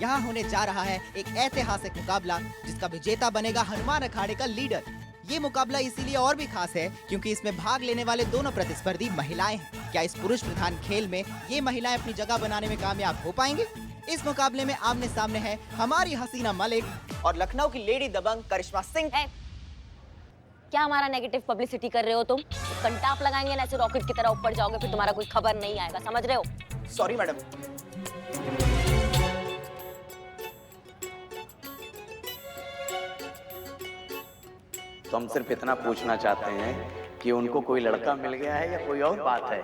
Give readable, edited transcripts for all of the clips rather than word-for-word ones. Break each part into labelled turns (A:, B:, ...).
A: यहाँ होने जा रहा है एक ऐतिहासिक मुकाबला जिसका विजेता बनेगा हनुमान अखाड़े का लीडर। ये मुकाबला इसीलिए और भी खास है क्योंकि इसमें भाग लेने वाले दोनों प्रतिस्पर्धी महिलाएं हैं। क्या इस पुरुष प्रधान खेल में ये महिलाएं अपनी जगह बनाने में कामयाब हो पाएंगे? इस मुकाबले में आमने सामने है हमारी हसीना मलिक और लखनऊ की लेडी दबंग करिश्मा सिंह।
B: क्या हमारा नेगेटिव पब्लिसिटी कर रहे हो तुम? कंटाप लगाएंगे ना, ऐसे रॉकेट की तरह ऊपर जाओगे, फिर तुम्हारा कोई खबर नहीं आएगा, समझ रहे हो?
A: Sorry madam.
C: तो हम सिर्फ इतना पूछना चाहते हैं कि उनको कोई लड़का मिल गया है या कोई और बात है?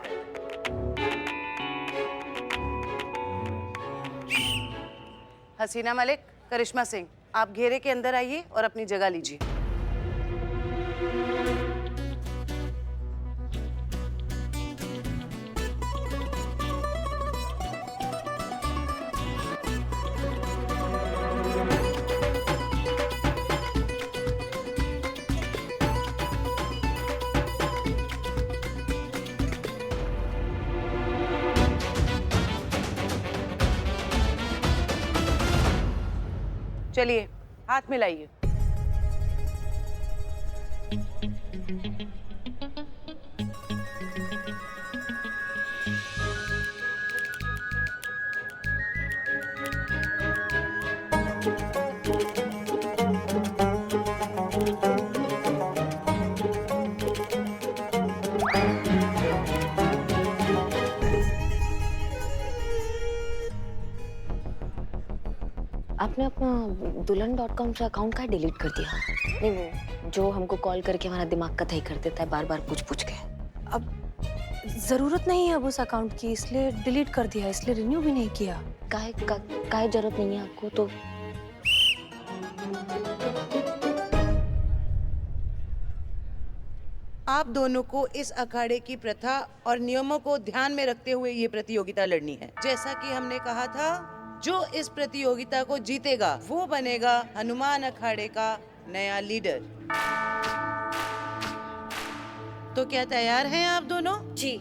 D: हसीना मलिक, करिश्मा सिंह, आप घेरे के अंदर आइए और अपनी जगह लीजिए। चलिए, हाथ मिलाइए।
B: आपने अपना दुल्हन.com से अकाउंट का डिलीट कर दिया? नहीं, वो जो हमको कॉल करके हमारा दिमाग कतई कर देता है बार बार पूछ के।
E: अब जरूरत नहीं है अब उस अकाउंट की, इसलिए डिलीट कर दिया, इसलिए रिन्यू भी नहीं किया।
B: काहे जरूरत नहीं है आपको तो?
D: आप दोनों को इस अखाड़े की प्रथा और नियमों को ध्यान में रखते हुए ये प्रतियोगिता लड़नी है। जैसा कि हमने कहा था, जो इस प्रतियोगिता को जीतेगा वो बनेगा हनुमान अखाड़े का नया लीडर। तो क्या तैयार हैं आप दोनों?
B: जी।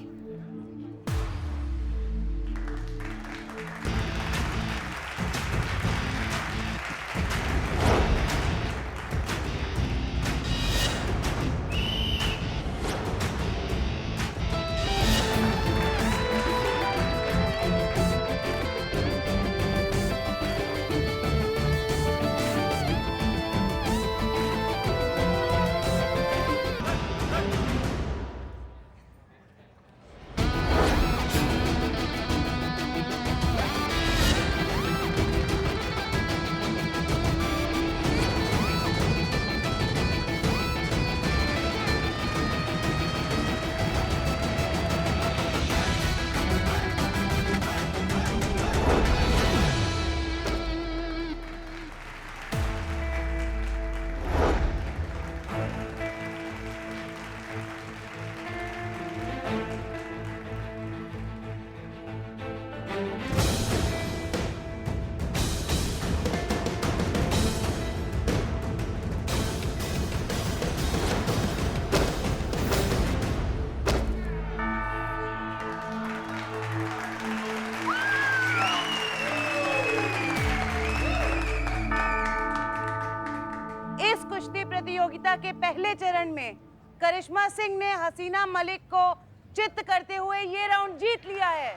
D: प्रतियोगिता के पहले चरण में करिश्मा सिंह ने हसीना मलिक को चित्त करते हुए ये राउंड जीत लिया है।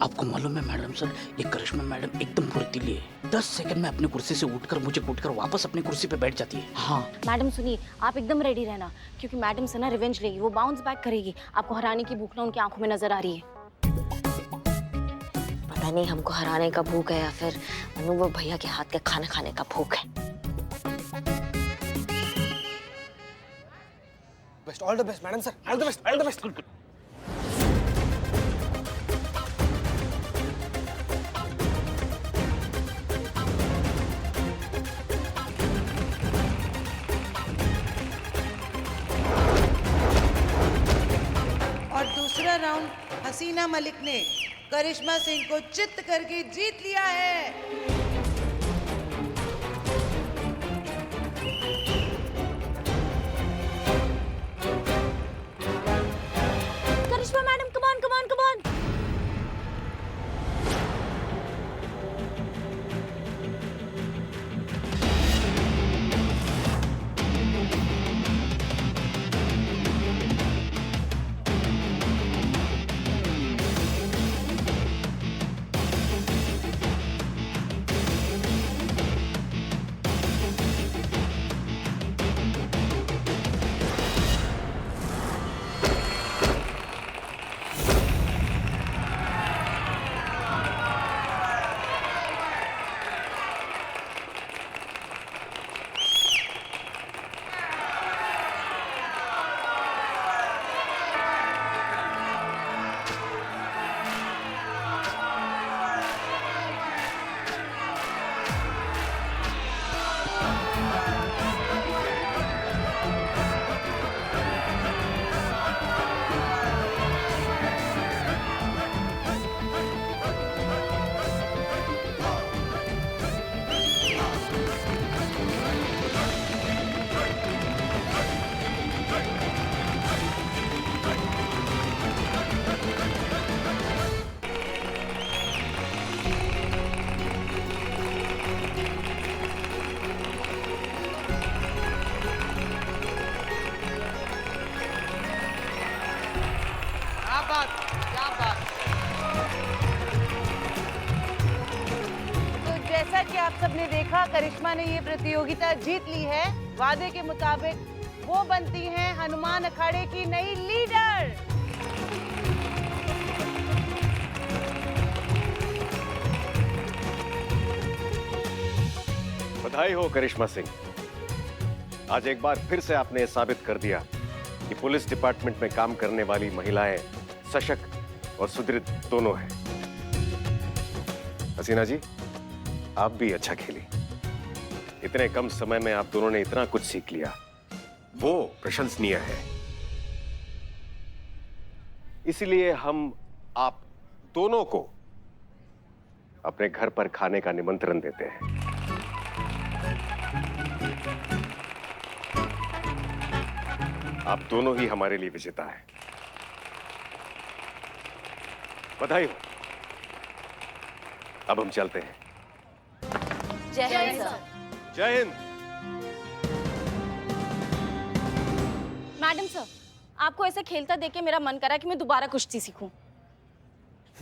F: आपको मालूम है मैडम सर, ये करिश्मा मैडम एकदम फुर्तीली है। 10 सेकंड में अपनी कुर्सी से उठकर मुझे कूटकर वापस अपनी कुर्सी पे बैठ जाती है। हाँ
B: मैडम सुनिए, आप एकदम रेडी रहना क्योंकि मैडम से ना रिवेंज लेगी, वो बाउंस बैक करेगी। आपको हराने की भूख ना उनकी आंखों में नजर आ रही है। पता नहीं हमको हराने का भूख है या फिर अनुभव भैया के हाथ के खाना खाने का भूख है।
G: Best, all the best madam sir, all the best, all the best.
D: और दूसरा राउंड हसीना मलिक ने करिश्मा सिंह को चित्त करके जीत लिया है। क्या बात, क्या बात। तो जैसा कि आप सबने देखा, करिश्मा ने ये प्रतियोगिता जीत ली है। वादे के मुताबिक वो बनती हैं हनुमान अखाड़े की नई लीडर।
H: बधाई हो करिश्मा सिंह। आज एक बार फिर से आपने साबित कर दिया कि पुलिस डिपार्टमेंट में काम करने वाली महिलाएं सशक्त और सुदृढ़ दोनों हैं। हसीना जी, आप भी अच्छा खेली। इतने कम समय में आप दोनों ने इतना कुछ सीख लिया, वो प्रशंसनीय है। इसलिए हम आप दोनों को अपने घर पर खाने का निमंत्रण देते हैं। आप दोनों ही हमारे लिए विजेता हैं। बधाई हो। अब हम चलते हैं।
B: जय हिंद सर।
H: जय हिंद।
I: मैडम सर, आपको ऐसे खेलता देख के मेरा मन करा कि मैं दोबारा कुश्ती सीखूं।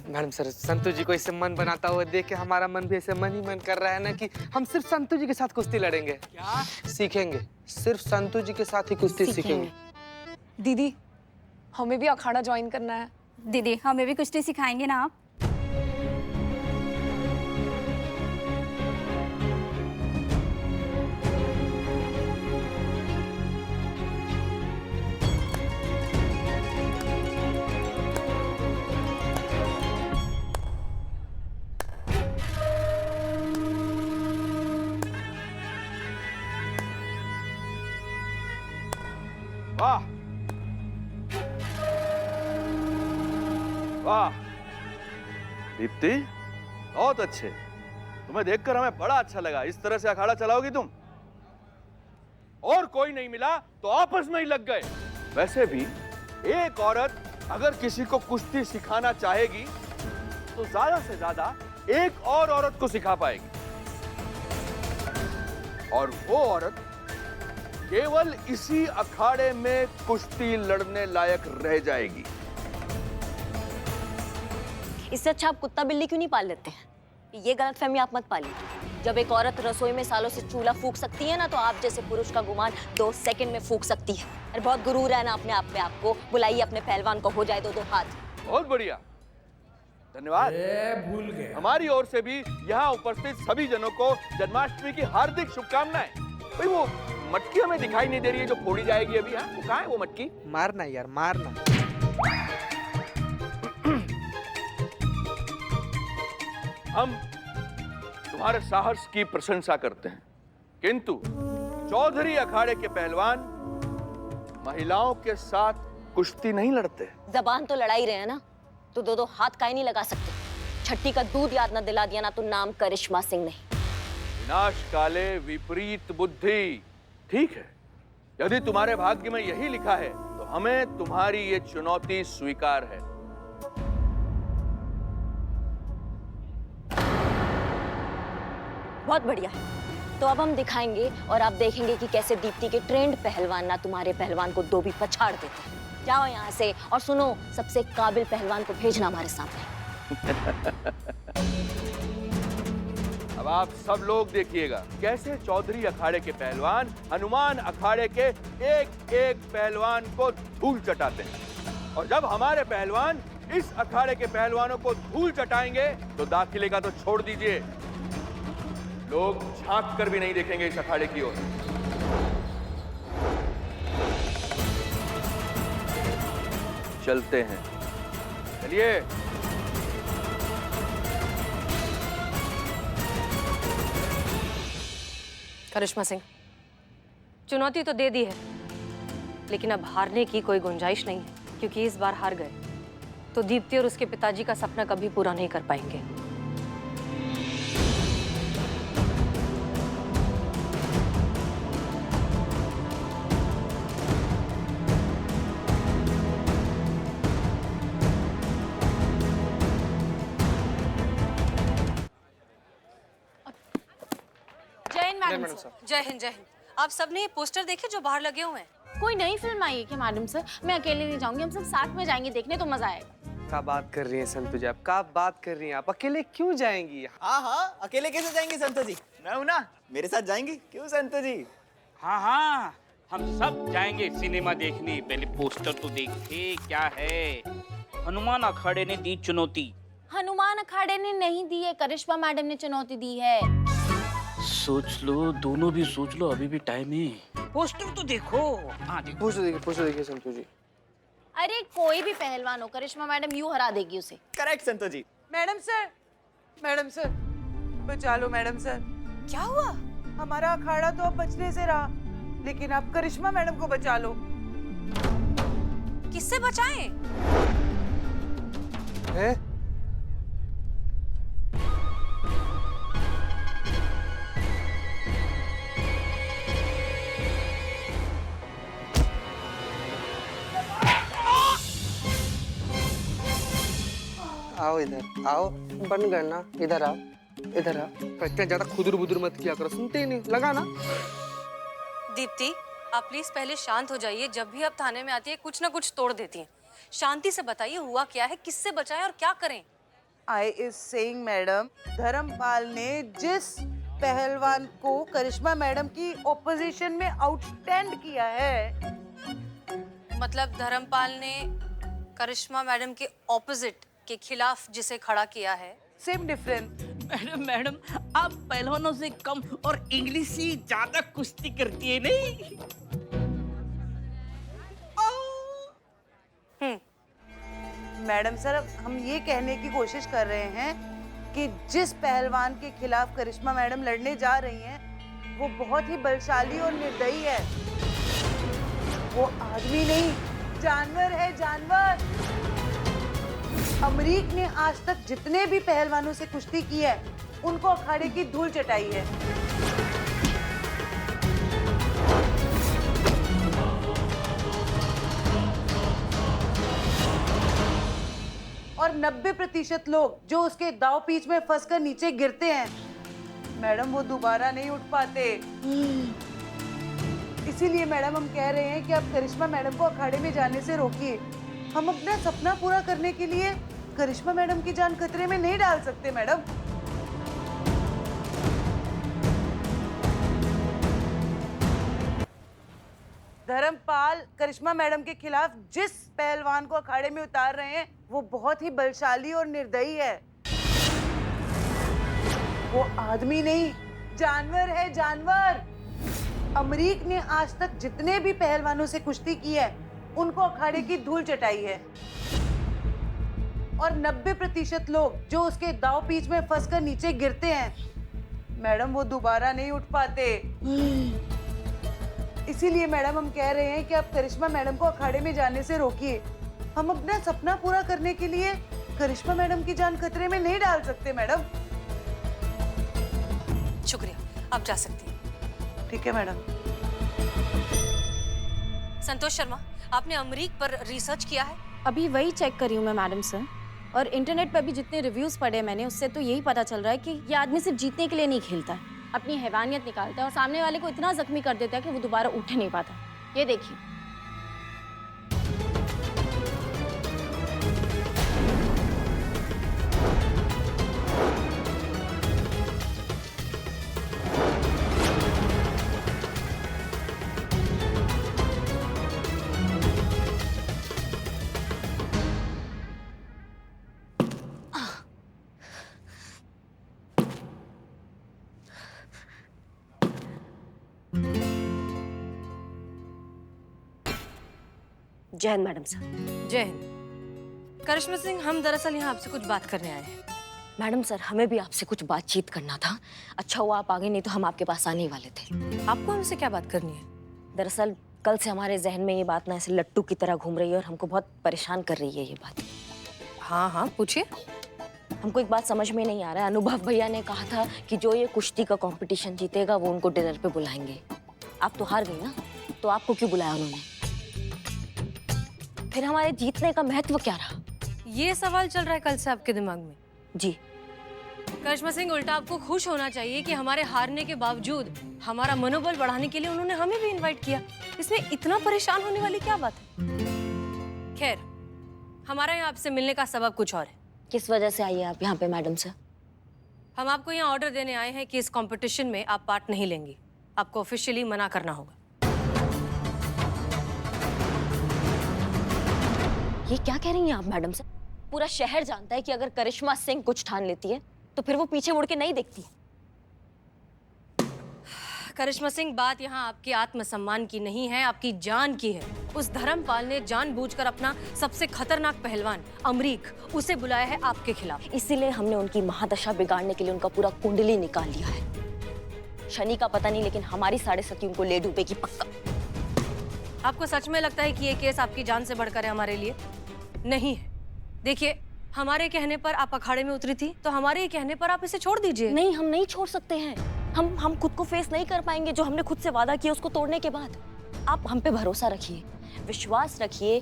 G: मैडम सर, संतु जी को इससे मन बनाता हुआ देख के हमारा मन भी ऐसे मन ही मन कर रहा है ना कि हम सिर्फ संतु जी के साथ कुश्ती लड़ेंगे। क्या सीखेंगे? सिर्फ संतु जी के साथ ही कुश्ती सीखेंगे।
E: दीदी, हमें भी अखाड़ा ज्वाइन करना है।
I: दीदी, हमें भी कुश्ती सिखाएंगे ना आप?
J: वाह वाह दीप्ति, बहुत अच्छे। तुम्हें देखकर हमें बड़ा अच्छा लगा। इस तरह से अखाड़ा चलाओगी तुम? और कोई नहीं मिला तो आपस में ही लग गए। वैसे भी एक औरत अगर किसी को कुश्ती सिखाना चाहेगी तो ज्यादा से ज्यादा एक और औरत को सिखा पाएगी, और वो औरत केवल इसी अखाड़े में कुश्ती लड़ने लायक रह जाएगी।
B: इससे अच्छा आप कुत्ता बिल्ली क्यों नहीं पाल लेते हैं? ये गलतफहमी आप मत पालिए। जब एक औरत रसोई में सालों से चूल्हा फूंक सकती है ना, तो आप जैसे पुरुष का गुमान 2 सेकंड में फूंक सकती है। अरे बहुत गुरूर है ना अपने आप में आपको। बुलाइए अपने पहलवान को, हो जाए 2-2 हाथ।
J: बहुत बढ़िया, धन्यवाद। भूल गए। हमारी ओर से भी यहाँ उपस्थित सभी जनों को जन्माष्टमी की हार्दिक शुभकामनाएं। भाई वो मटकी हमें दिखाई नहीं दे रही है जो फोड़ी जाएगी अभी। हाँ, वो कहाँ है वो मटकी?
G: मारना यार, मारना।
J: हम तुम्हारे साहस की प्रशंसा करते हैं, किंतु चौधरी अखाड़े के पहलवान महिलाओं के साथ कुश्ती नहीं लड़ते।
B: जबान तो लड़ा ही रहे हैं ना, तो 2-2 हाथ काहे नहीं लगा सकते? छठी का दूध याद न दिला दिया ना, तो नाम करिश्मा सिंह नहीं।
J: विनाश काले विपरीत बुद्धि। ठीक है, यदि तुम्हारे भाग्य में यही लिखा है तो हमें तुम्हारी ये चुनौती स्वीकार है।
B: बहुत बढ़िया। तो अब हम दिखाएंगे और आप देखेंगे कि कैसे दीप्ति के ट्रेंड पहलवान ना तुम्हारे पहलवान को 2 भी पछाड़ देते हैं। जाओ यहाँ से, और सुनो, सबसे काबिल पहलवान को भेजना हमारे सामने।
J: अब आप सब लोग देखिएगा कैसे चौधरी अखाड़े के पहलवान हनुमान अखाड़े के एक एक पहलवान को धूल चटाते हैं। और जब हमारे पहलवान इस अखाड़े के पहलवानों को धूल चटाएंगे तो दाखिले का तो छोड़ दीजिए, लोग झांक कर भी नहीं देखेंगे इस अखाड़े की ओर। चलते हैं, चलिए।
E: करिश्मा सिंह, चुनौती तो दे दी है, लेकिन अब हारने की कोई गुंजाइश नहीं है, क्योंकि इस बार हार गए तो दीप्ति और उसके पिताजी का सपना कभी पूरा नहीं कर पाएंगे।
I: जय हिंद मैडम। जय हिंद, जय हिंद। आप सबने ये पोस्टर देखे जो बाहर लगे हुए हैं? कोई नई फिल्म आई है क्या मैडम सर? मैं अकेले नहीं जाऊंगी, हम सब साथ में जाएंगे देखने, तो मजा आएगा।
G: क्या बात कर रही हैं संतु जी आप? क्या बात कर रही हैं आप? अकेले क्यों जाएंगी?
A: हाँ हाँ, अकेले कैसे जाएंगे संतो जी? मैं हूं ना, मेरे साथ जाएंगी। क्यों संतो जी?
F: हाँ हाँ, हम सब जाएंगे सिनेमा देखने। पहले पोस्टर तो देखे क्या है। हनुमान अखाड़े ने दी चुनौती।
I: हनुमान अखाड़े ने नहीं दी है, करिश्मा मैडम ने चुनौती दी है।
F: सोच लो, दोनों भी सोच लो, अभी भी टाइम है। पोस्टर तो देखो। हाँ देखो।
G: पूछो देखिए संतु जी।
I: अरे कोई भी पहलवान हो, करिश्मा मैडम यूं हरा देगी उसे।
A: करेक्ट संतो जी।
D: मैडम सर बचा लो मैडम सर।
E: क्या हुआ?
D: हमारा अखाड़ा तो अब बचने से रहा, लेकिन आप करिश्मा मैडम को बचा लो।
E: किससे बचाएं?
G: हैं? आओ इधर आओ, बन गए ना, इधर आओ इधर आओ। इतना ज्यादा खुदुर बुदुर मत किया करो, सुनते ही नहीं, लगा ना।
E: दीप्ति, आप प्लीज पहले शांत हो जाइए। जब भी आप थाने में आती है कुछ ना कुछ तोड़ देती हैं। शांति से बताइए हुआ क्या है, किससे बचाएं और क्या करें?
D: I is saying madam, Dharmpal ने जिस पहलवान को करिश्मा मैडम की ओपोजिशन में आउटस्टैंड किया है।
E: मतलब धर्मपाल ने करिश्मा मैडम के ऑपोजिट के खिलाफ जिसे खड़ा किया है।
D: Same difference.
F: मैडम आप पहलवानों से कम और इंग्लिश से ज्यादा कुश्ती करती है नहीं?
D: मैडम सर, हम ये कहने की कोशिश कर रहे हैं कि जिस पहलवान के खिलाफ करिश्मा मैडम लड़ने जा रही हैं, वो बहुत ही बलशाली और निर्दयी है। वो आदमी नहीं, जानवर है, जानवर। अमरीक ने आज तक जितने भी पहलवानों से कुश्ती की है, उनको अखाड़े की धूल चटाई है। और 90% लोग जो उसके दाव पीच में फंसकर नीचे गिरते हैं, मैडम वो दोबारा नहीं उठ पाते। इसीलिए मैडम हम कह रहे हैं कि आप करिश्मा मैडम को अखाड़े में जाने से रोकिए। हम अपना सपना पूरा करने के लिए करिश्मा मैडम की जान खतरे में नहीं डाल सकते मैडम। धर्मपाल करिश्मा मैडम के खिलाफ जिस पहलवान को अखाड़े में उतार रहे हैं, वो बहुत ही बलशाली और निर्दयी है। वो आदमी नहीं, जानवर है, जानवर। अमरीक ने आज तक जितने भी पहलवानों से कुश्ती की है, उनको अखाड़े की धूल चटाई है। और 90% लोग जो उसके दाव पीच में फंसकर नीचे गिरते हैं, मैडम वो दोबारा नहीं उठ पाते। इसीलिए मैडम हम कह रहे हैं कि आप करिश्मा मैडम को अखाड़े में जाने से रोकिए। हम अपना सपना पूरा करने के लिए करिश्मा मैडम की जान खतरे में नहीं डाल सकते मैडम।
E: शुक्रिया, आप जा सकती हैं।
D: ठीक है मैडम।
E: संतोष शर्मा, आपने अमरीक पर रिसर्च किया है?
I: अभी वही चेक करी हूँ मैं मैडम सर, और इंटरनेट पर भी जितने रिव्यूज पढ़े मैंने, उससे तो यही पता चल रहा है कि ये आदमी सिर्फ जीतने के लिए नहीं खेलता है, अपनी हैवानियत निकालता है और सामने वाले को इतना जख्मी कर देता है कि वो दोबारा उठ नहीं पाता। ये देखिए।
B: जय हिंद मैडम साहब।
E: जय हिंद। करिश्मा सिंह, हम दरअसल यहाँ आपसे कुछ बात करने आए हैं।
B: मैडम सर, हमें भी आपसे कुछ बातचीत करना था। अच्छा हुआ आप आ गए, नहीं तो हम आपके पास आने ही वाले थे।
E: आपको हमसे क्या बात करनी है?
B: दरअसल कल से हमारे जहन में ये बात ना ऐसे लट्टू की तरह घूम रही है और हमको बहुत परेशान कर रही है ये बात।
E: हाँ हाँ, पूछिए।
B: हमको एक बात समझ में नहीं आ रहा है। अनुभव भैया ने कहा था कि जो ये कुश्ती का कंपटीशन जीतेगा वो उनको डिनर पे बुलाएंगे। आप तो हार गई ना, तो आपको क्यों बुलाया उन्होंने? फिर हमारे जीतने का महत्व क्या रहा?
E: ये सवाल चल रहा है कल से आपके दिमाग में?
B: जी।
E: करिश्मा सिंह, उल्टा आपको खुश होना चाहिए कि हमारे हारने के बावजूद हमारा मनोबल बढ़ाने के लिए उन्होंने हमें भी इनवाइट किया। इसमें इतना परेशान होने वाली क्या बात है? खैर, हमारा यहाँ आपसे मिलने का सबब कुछ और है।
B: किस वजह से आई है आप यहाँ पे मैडम सर?
E: हम आपको यहाँ ऑर्डर देने आए हैं कि इस कंपटीशन में आप पार्ट नहीं लेंगी। आपको ऑफिशियली मना करना होगा।
B: ये क्या कह रही हैं आप मैडम सर? पूरा शहर जानता है कि अगर करिश्मा सिंह कुछ ठान लेती है तो फिर वो पीछे मुड़ के नहीं देखती।
E: करिश्मा सिंह, बात यहाँ आपके आत्मसम्मान की नहीं है, आपकी जान की है। उस धर्मपाल ने जानबूझकर अपना सबसे खतरनाक पहलवान अमरीक उसे बुलाया है आपके खिलाफ।
B: इसीलिए हमने उनकी महादशा बिगाड़ने के लिए उनका पूरा कुंडली निकाल लिया है। शनि का पता नहीं, लेकिन हमारी 7.5 उनको ले डूबेगी पक्का।
E: आपको सच में लगता है कि ये केस आपकी जान से बढ़कर है हमारे लिए? नहीं है। देखिए, हमारे कहने पर आप अखाड़े में उतरी थी, तो हमारे ही कहने पर आप इसे छोड़ दीजिए।
B: नहीं, हम नहीं छोड़ सकते हैं। हम खुद को फेस नहीं कर पाएंगे जो हमने खुद से वादा किया उसको तोड़ने के बाद। आप हम पे भरोसा रखिए, विश्वास रखिए,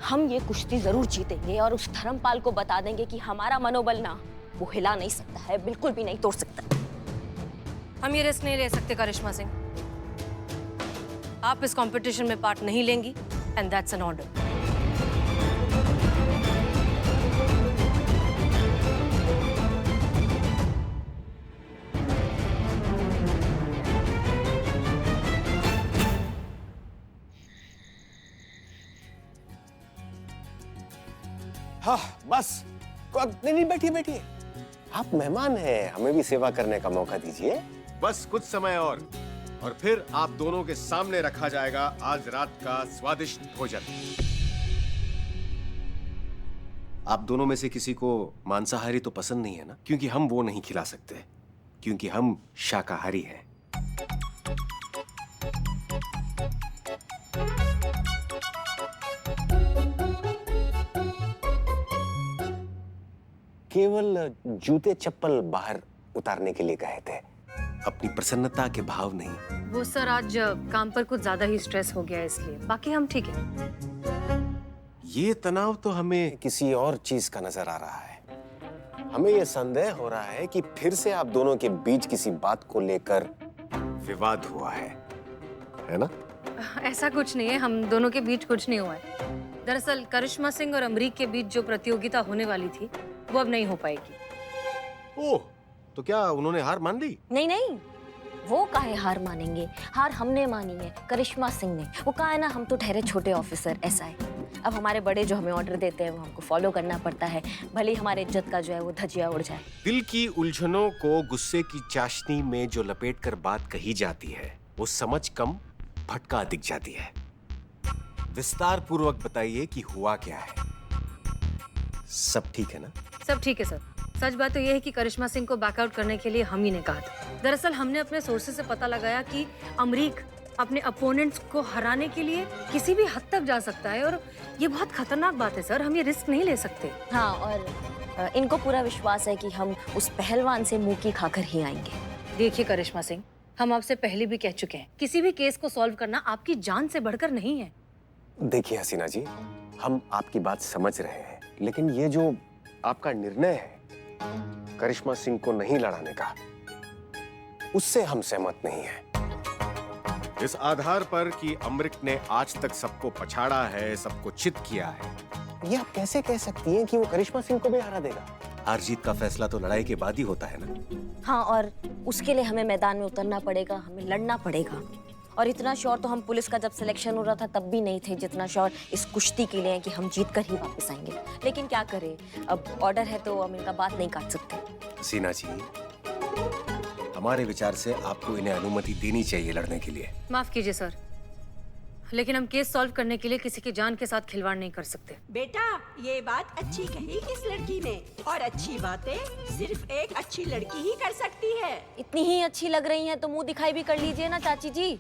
B: हम ये कुश्ती जरूर जीतेंगे और उस धर्मपाल को बता देंगे कि हमारा मनोबल ना वो हिला नहीं सकता है, बिल्कुल भी नहीं तोड़ सकता।
E: हम ये रिस्क नहीं ले सकते करिश्मा सिंह। आप इस कंपटीशन में पार्ट नहीं लेंगी एंड दैट्स एन ऑर्डर।
H: हाँ बस, नहीं बैठिए बैठिए, आप मेहमान हैं, हमें भी सेवा करने का मौका दीजिए। बस कुछ समय और फिर आप दोनों के सामने रखा जाएगा आज रात का स्वादिष्ट भोजन। आप दोनों में से किसी को मांसाहारी तो पसंद नहीं है ना? क्योंकि हम वो नहीं खिला सकते, क्योंकि हम शाकाहारी हैं। केवल जूते चप्पल बाहर उतारने के लिए कहे थे, अपनी प्रसन्नता के भाव नहीं।
E: वो सर, आज काम पर कुछ ज्यादा ही स्ट्रेस हो गया है, इसलिए। बाकी हम ठीक है।
H: ये तनाव तो हमें किसी और चीज का नजर आ रहा है। हमें ये संदेह हो रहा है कि फिर से आप दोनों के बीच किसी बात को लेकर विवाद हुआ है ना?
E: ऐसा कुछ नहीं है, हम दोनों के बीच कुछ नहीं हुआ है। दरअसल करिश्मा सिंह और अमरीक के बीच जो प्रतियोगिता होने वाली थी वो अब नहीं हो पाएगी।
H: ओह, तो क्या उन्होंने हार मान ली?
B: नहीं नहीं, वो काहे हार मानेंगे? हार हमने मानी है, करिश्मा सिंह ने। वो कहा है ना, हम तो ठहरे छोटे ऑफिसर, ऐसा है। अब हमारे बड़े जो हमें ऑर्डर देते हैं वो हमको फॉलो करना पड़ता है, भले ही हमारे इज्जत का जो है वो धजिया उड़ जाए।
H: दिल की उलझनों को गुस्से की चाशनी में जो लपेट कर बात कही जाती है वो समझ कम भटका दिख जाती है। विस्तार पूर्वक बताइए कि हुआ क्या है। सब ठीक है ना?
E: सब ठीक है सर। सच बात तो यह है कि करिश्मा सिंह को बैकआउट करने के लिए हम ही ने कहा था। दरअसल हमने अपने सोर्सेज से पता लगाया कि अमरीक अपने अपोनेंट्स को हराने के लिए किसी भी हद तक जा सकता है, और ये बहुत खतरनाक बात है सर। हम ये रिस्क नहीं ले सकते।
B: हाँ, और इनको पूरा विश्वास है कि हम उस पहलवान से मुंह की खाकर ही आएंगे।
E: देखिए करिश्मा सिंह, हम आपसे पहले भी कह चुके हैं, किसी भी केस को सॉल्व करना आपकी जान से बढ़कर नहीं है।
H: देखिए हसीना जी, हम आपकी बात समझ रहे हैं, लेकिन ये जो आपका निर्णय है करिश्मा सिंह को नहीं लड़ाने का, उससे हम सहमत नहीं हैं। इस आधार पर कि अमरीक ने आज तक सबको पछाड़ा है, सबको चित किया है, ये आप कैसे कह सकती हैं कि वो करिश्मा सिंह को भी हरा देगा? हार जीत का फैसला तो लड़ाई के बाद ही होता है ना?
B: हाँ, और उसके लिए हमें मैदान में उतरना पड़ेगा, हमें लड़ना पड़ेगा। और इतना श्योर तो हम पुलिस का जब सिलेक्शन हो रहा था तब भी नहीं थे, जितना श्योर इस कुश्ती के लिए है कि हम जीत कर ही वापस आएंगे। लेकिन क्या करें, अब ऑर्डर है तो हम इनका बात नहीं काट सकते।
H: सीना जी, हमारे विचार से आपको इन्हें अनुमति देनी चाहिए लड़ने के लिए।
E: माफ कीजिए सर, लेकिन हम केस सॉल्व करने के लिए किसी की जान के साथ खिलवाड़ नहीं कर सकते।
K: बेटा, ये बात अच्छी कही इस लड़की ने, और अच्छी बातें सिर्फ एक अच्छी लड़की ही कर सकती है।
B: इतनी ही अच्छी लग रही हैं तो मुंह दिखाई भी कर लीजिए ना चाची जी।